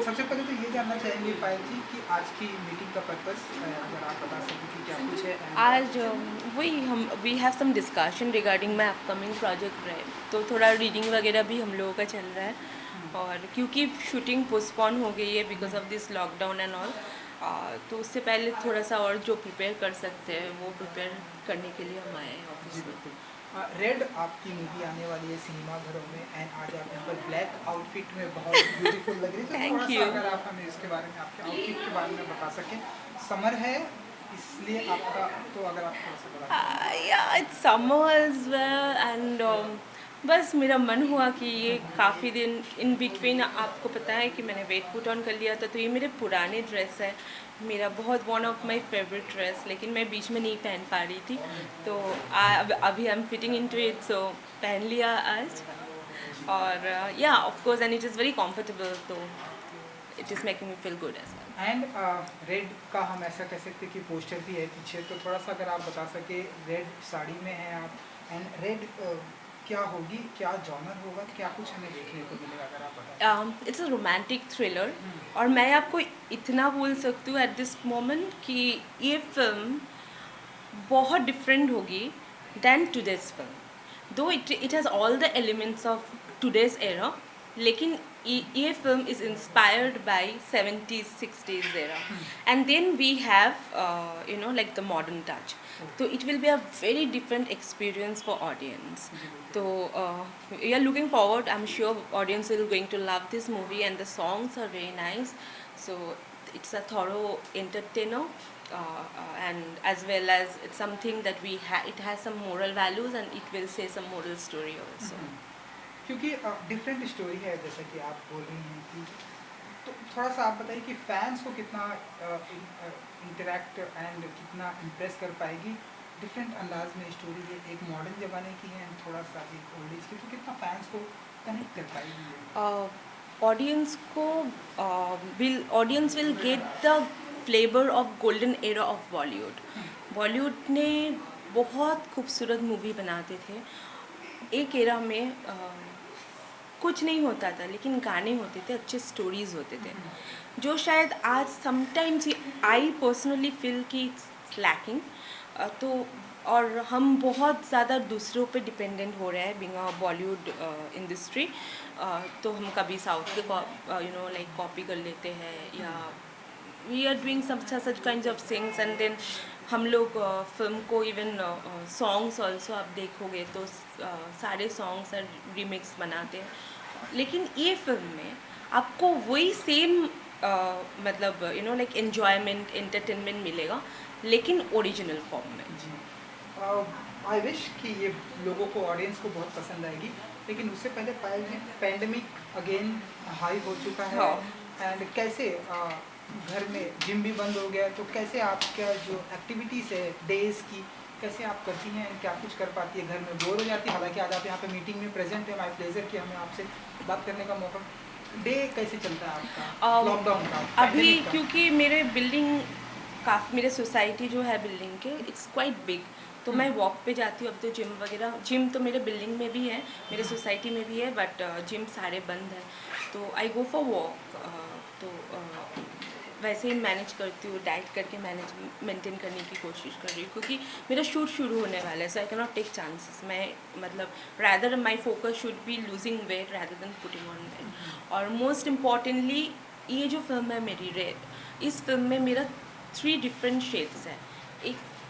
सबसे पहले तो ये जानना चाहेंगे पायल जी कि आज की मीटिंग का पर्पस अगर आप बता सकें कि क्या कुछ है आज एंड वही हम we have some discussion regarding my upcoming project रहे, तो थोड़ा रीडिंग वगैरह भी हम लोगों का चल रहा है। और क्योंकि शूटिंग पोस्टपोन हो गई है because of this lockdown and all, तो उससे पहले थोड़ा सा और जो प्रिपेयर कर सकते हैं वो प्रिपेयर करने के लिए हम आए हैं जी ऑफिस में। बिल्कुल। रेड आपकी मूवी आने वाली है सिनेमा घरों में एंड आज आप यहाँ पर ब्लैक आउटफिट में बहुत ब्यूटीफुल लग रही है, तो थोड़ा थैंक सा यू। अगर आप हमें इसके बारे में आपके आउटफिट के बारे में बता सकें। समर है इसलिए आपका, तो अगर आप थोड़ा सा बता सकें। या it's summer as well and बस मेरा मन हुआ कि ये काफ़ी दिन इन बिटवीन, आपको पता है कि मैंने वेट पुट ऑन कर लिया था, तो ये मेरे पुराने ड्रेस है, मेरा बहुत one of my favourite dress, लेकिन मैं बीच में नहीं पहन पा रही थी, तो अभी I am fitting into it, so पहन लिया आज। और या of course and it is very comfortable, तो it is making me feel good as well. And red का हम ऐसा कह सकते हैं कि पोस्टर भी है पीछे, तो थोड़ा सा अगर आप बता सके, रेड साड़ी में हैं आप एंड रेड क्या होगी, क्या जॉनर होगा, क्या कुछ हमें देखने को मिलेगा अगर आप बता इट्स अ रोमांटिक थ्रिलर, सकें। और मैं आपको इतना बोल सकती हूँ एट दिस मोमेंट कि ये फिल्म बहुत डिफरेंट होगी than today's film, though it has all the elements of today's era, लेकिन ये film is inspired by 70s 60s era, and then we have you know like the modern touch, तो it will be a very different experience for audience. So we are looking forward. I'm sure audience will going to love this movie, and the songs are very nice. So it's a thorough entertainer, and as well as it's something that it has some moral values, and it will say some moral story also. क्योंकि different story है जैसा कि आप बोल रही हैं कि, तो थोड़ा सा आप बताइए कि फैंस को कितना इंटरेक्ट एंड कितना इम्प्रेस कर पाएगी डिफरेंट अंदाज में स्टोरी है, एक मॉडर्न ज़माने की है एंड थोड़ा सा एक ओल्ड एज की, तो कितना फैंस को कनेक्ट कर पाएगी ये। Audience को audience will get the flavor of golden era of Bollywood. Bollywood ने बहुत खूबसूरत मूवी बनाते थे एक एरा में, कुछ नहीं होता था लेकिन गाने होते थे, अच्छे स्टोरीज होते थे, जो शायद आज समटाइम्स आई पर्सनली फील कि इट्स लैकिंग. तो और हम बहुत ज़्यादा दूसरों पे डिपेंडेंट हो रहे हैं बिंग अ बॉलीवुड इंडस्ट्री. तो हम कभी साउथ के यू नो लाइक कॉपी कर लेते हैं, या we are doing such kind of things, and then हम लोग फिल्म को इवन सॉन्ग्स ऑल्सो आप देखोगे तो सारे सॉन्ग्स रीमिक्स बनाते हैं, लेकिन ये फिल्म में आपको वही सेम मतलब you know like enjoyment entertainment मिलेगा, लेकिन ओरिजिनल फॉर्म में. जी, आई विश कि ये लोगों को, ऑडियंस को बहुत पसंद आएगी, लेकिन उससे पहले पायल जी, पैंडमिक अगेन हाई हो चुका है हाँ. एंड कैसे घर में जिम भी बंद हो गया, तो कैसे आपका जो एक्टिविटीज़ है डेज की, कैसे आप करती हैं and क्या कुछ कर पाती है, घर में बोर हो जाती है, हालांकि आज आप यहाँ पे मीटिंग में प्रेजेंट है, माय प्लेजर कि हमें आपसे बात करने का मौका, डे कैसे चलता है आपका लॉकडाउन का, अभी पैंडमिक का। क्योंकि मेरे बिल्डिंग काफ़ी, मेरे सोसाइटी जो है बिल्डिंग के इट्स क्वाइट बिग, तो मैं वॉक पे जाती हूँ. अब तो जिम वगैरह, जिम तो मेरे बिल्डिंग में भी है, मेरे सोसाइटी में भी है, बट जिम सारे बंद हैं, तो आई गो फॉर वॉक. तो वैसे ही मैनेज करती हूँ, डाइट करके मैनेज मेंटेन करने की कोशिश कर रही हूँ, क्योंकि मेरा शूट शुरू होने वाला है, so I can not take chances. मैं मतलब rather my focus should be losing weight rather than putting on weight. और मोस्ट इम्पॉर्टेंटली ये जो फिल्म है मेरी रेड, इस फिल्म में मेरा 3 डिफरेंट शेड्स हैं.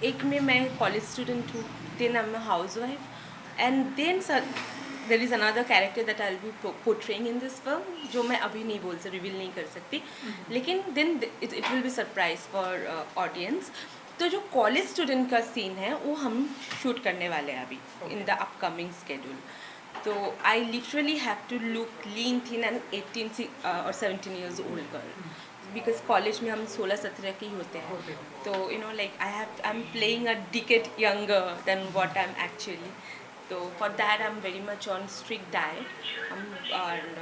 एक में मैं कॉलेज स्टूडेंट हूँ, then I am a housewife, and then there is another character that I will be portraying in this film, जो मैं अभी नहीं बोल सकती, रिवील नहीं कर सकती, लेकिन then it will be surprise for audience. तो जो कॉलेज स्टूडेंट का सीन है वो हम शूट करने वाले हैं अभी इन द अपकमिंग स्केड्यूल. तो I literally have to look lean thin and 18 और 17 years old girl, because college में हम 16-17 के ही होते हैं, तो you know like I am playing a decade younger than what I am actually. So for that I'm very much on strict diet, and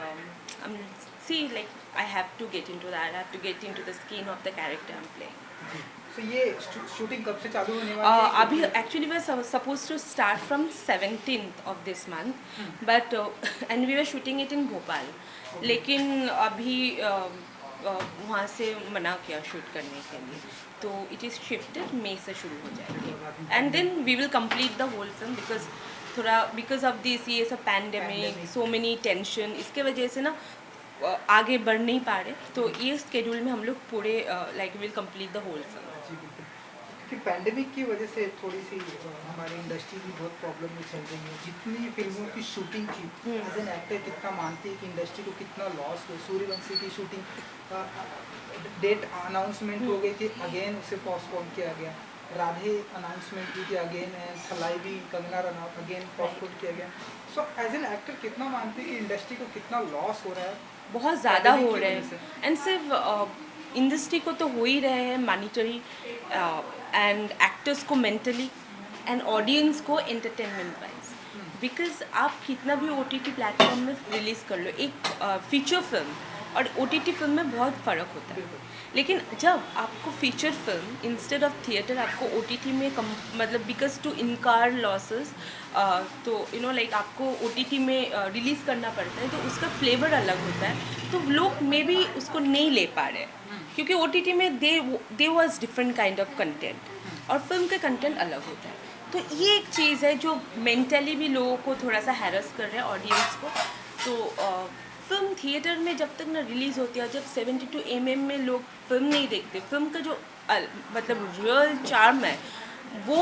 I'm see like I have to get into that. I have to get into the skin of the character I'm playing. तो ये shooting कब से चालू होने वाली है, अभी actually we were supposed to start from 17th of this month, but and we were shooting it in Bhopal. लेकिन अभी वहाँ से मना किया शूट करने के लिए, तो इट इज़ शिफ्टेड, मई से शुरू हो जाएगी and then we will complete the whole film because of this ये सब पैंडेमिक, सो मेनी टेंशन, इसके वजह से ना आगे बढ़ नहीं पा रहे, तो ये स्केड्यूल में हम लोग पूरे like will complete the whole film. जी बिल्कुल, क्योंकि पैंडेमिक की वजह से थोड़ी सी हमारी इंडस्ट्री भी बहुत प्रॉब्लम में चल रही है। जितनी फिल्मों की शूटिंग थी एज एन एक्टर कितना मानती है कि इंडस्ट्री को कितना लॉस हो। सूर्यवंशी की शूटिंग डेट अनाउंसमेंट हो गई थी, अगेन उसे पोस्टपोन किया गया। राधे अनाउंसमेंट की थी, अगेन थलाई भी, कंगना रनौत अगेन पोस्टपोन किया गया। सो एज एन एक्टर कितना मानते हैं कि इंडस्ट्री को कितना लॉस हो रहा है? बहुत ज़्यादा pandemic हो की रहे वजह से। हैं एंड सिर्फ इंडस्ट्री को तो हो ही रहे हैं मॉनिटरी एंड एक्टर्स को मेंटली एंड ऑडियंस को एंटरटेनमेंट वाइज, बिकॉज आप कितना भी ओ टी टी प्लेटफॉर्म में रिलीज़ कर लो, एक फीचर फिल्म और ओ टी टी फिल्म में बहुत फ़र्क होता है। लेकिन जब आपको feature film instead of theatre आपको ओ टी टी में मतलब बिकॉज टू इनकार लॉसेस, तो लाइक आपको ओ टी टी में रिलीज़ करना पड़ता है, तो उसका फ्लेवर अलग होता है, तो लोग मे बी उसको नहीं ले पा रहे क्योंकि ओ टी टी में they was different kind of content और फिल्म का कंटेंट अलग होता है। तो ये एक चीज़ है जो मेंटली भी लोगों को थोड़ा सा हैरस कर रहे हैं ऑडियंस को। तो फिल्म थिएटर में जब तक ना रिलीज़ होती है, जब 72 mm में लोग फिल्म नहीं देखते, फिल्म का जो मतलब रियल चार्म है वो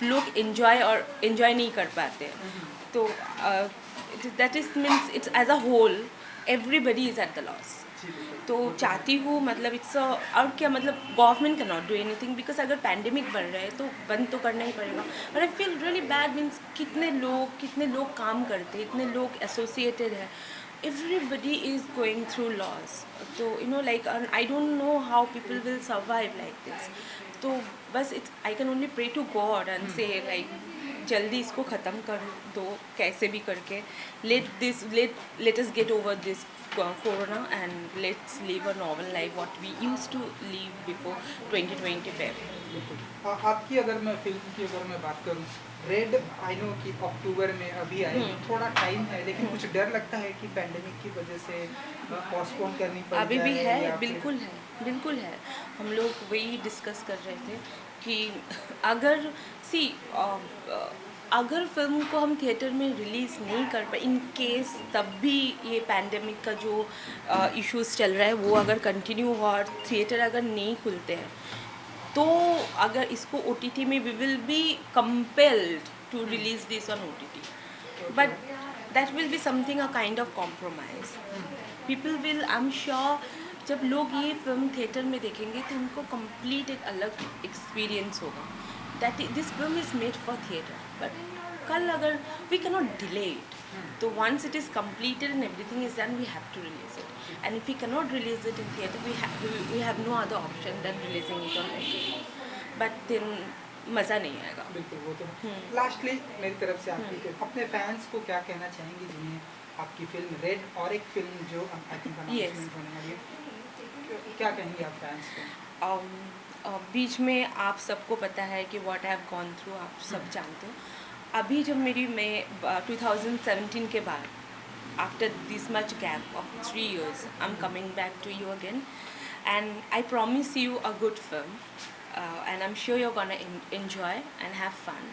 लोग एंजॉय नहीं कर पाते हैं। तो that is means it's as a whole everybody is at the loss. तो चाहती हूँ मतलब और क्या, मतलब government can not do anything because अगर पैंडेमिक बढ़ रहा है तो बंद तो करना ही पड़ेगा। और I feel really bad, means कितने लोग काम करते हैं, इतने लोग एसोसिएटेड है, everybody is going through loss, तो like I don't know how people will survive like this। तो बस I can only pray to God and say like जल्दी इसको ख़त्म कर दो कैसे भी करके, let us get over this corona and let's live a normal life what we used to live before 2020 पे। आपकी अगर मैं फिल्म की अगर मैं बात करूं, रेड आई नो कि अक्टूबर में अभी आएगी, थोड़ा टाइम है, लेकिन कुछ डर लगता है कि पैंडेमिक की वजह से पोस्टपोन करनी पड़ अभी भी जाए है, या फिर- बिल्कुल है। हम लोग वही डिस्कस कर रहे थे कि अगर अगर फिल्म को हम थिएटर में रिलीज़ नहीं कर पाए इन केस, तब भी ये पैंडेमिक का जो इश्यूज चल रहा है वो अगर कंटिन्यू हुआ और थिएटर अगर नहीं खुलते हैं, तो अगर इसको ओ टी टी में we will be compelled to release this on O T T, but that will be something a kind of compromise. People will, I am sure, जब लोग ये फिल्म थिएटर में देखेंगे तो उनको कंप्लीट एक अलग एक्सपीरियंस होगा that this film is made for theatre. But कल अगर we can not delay it, तो once it is completed and everything is done, we have to release it. And if we cannot release it in theatre, we have no other option than releasing it on OTT. But then मज़ा नहीं आएगा। बिल्कुल वो तो। Lastly मेरी तरफ से आपकी अपने फैंस को क्या कहना चाहेंगे जिन्हें आपकी फिल्म रेड और एक फिल्म जो आई थिंक अनाउंसमेंट होने वाली है, क्या कहेंगे आप फैंस को? बीच में आप सबको पता है कि what I have gone through, आप सब जानते हो। अभी जब मैं 2017 के बाद, after this much gap of 3 years, I am coming back to you again and I promise you a good film and I am sure you are gonna enjoy and have fun.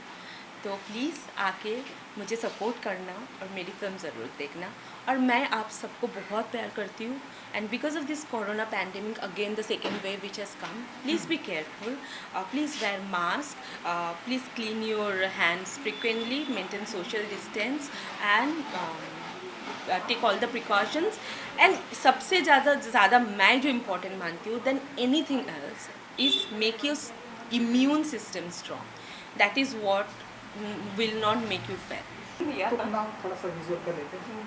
तो please आके मुझे support करना और मेरी film ज़रूर देखना। और मैं आप सबको बहुत प्यार करती हूँ। And because of this corona pandemic again the second wave which has come, please be careful, please wear mask, please clean your hands frequently, maintain social distance and take all the precautions. And सबसे ज़्यादा मैं जो important मानती हूँ then anything else is make your immune system strong. That is what will not make you fat। तो नाम थोड़ा सा विजुअल कर लेते हैं।